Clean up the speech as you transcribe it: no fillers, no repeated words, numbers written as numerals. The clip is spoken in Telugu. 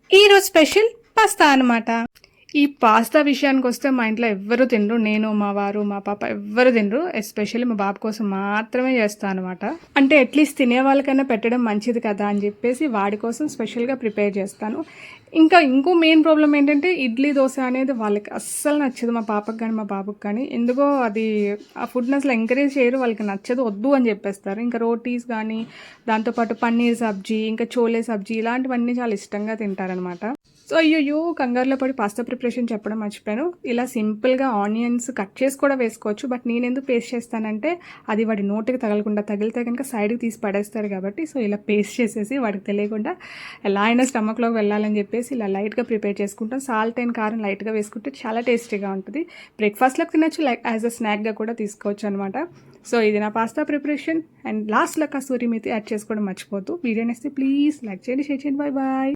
ఈరోజు స్పెషల్ పాస్తా అనమాట. ఈ పాస్తా విషయానికి వస్తే మా ఇంట్లో ఎవ్వరు తినరు. నేను, మా వారు, మా పాప ఎవ్వరు తినరు. ఎస్పెషల్లీ మా బాబు కోసం మాత్రమే చేస్తాను అనమాట. అంటే అట్లీస్ట్ తినే వాళ్ళకైనా పెట్టడం మంచిది కదా అని చెప్పేసి వాడి కోసం స్పెషల్గా ప్రిపేర్ చేస్తాను. ఇంకో మెయిన్ ప్రాబ్లం ఏంటంటే ఇడ్లీ దోశ అనేది వాళ్ళకి అస్సలు నచ్చదు. మా పాపకు కానీ మా బాబుకి కానీ ఎందుకో అది ఆ ఫుడ్ని అసలు ఎంకరేజ్ చేయరు. వాళ్ళకి నచ్చదు, వద్దు అని చెప్పేస్తారు. ఇంకా రోటీస్ కానీ దాంతోపాటు పన్నీర్ సబ్జీ, ఇంకా చోలే సబ్జీ ఇలాంటివన్నీ చాలా ఇష్టంగా తింటారనమాట. సో అయ్యో కంగారులో పడి పాస్తా ప్రిపరేషన్ చెప్పడం మర్చిపోయాను. ఇలా సింపుల్గా ఆనియన్స్ కట్ చేసి కూడా వేసుకోవచ్చు. బట్ నేను ఎందుకు పేస్ట్ చేస్తానంటే అది వాడి నోటికి తగలకుండా, తగిలితే కనుక సైడ్కి తీసి పడేస్తారు కాబట్టి సో ఇలా పేస్ట్ చేసేసి వాడికి తెలియకుండా ఎలా అయినా స్టమక్లోకి వెళ్ళాలని చెప్పేసి ఇలా లైట్గా ప్రిపేర్ చేసుకుంటాం. సాల్ట్ అండ్ కారం లైట్గా వేసుకుంటే చాలా టేస్టీగా ఉంటుంది. బ్రేక్ఫాస్ట్లోకి తినచ్చు, లైక్ యాజ్ అ స్నాక్గా కూడా తీసుకోవచ్చు అనమాట. సో ఇది నా పాస్తా ప్రిపరేషన్. అండ్ లాస్ట్లో కసూరి మేతి యాడ్ చేసుకోవడం మర్చిపోతూ. వీడియో నేస్తే ప్లీజ్ లైక్ చేయండి, షేర్ చేయండి. Bye bye.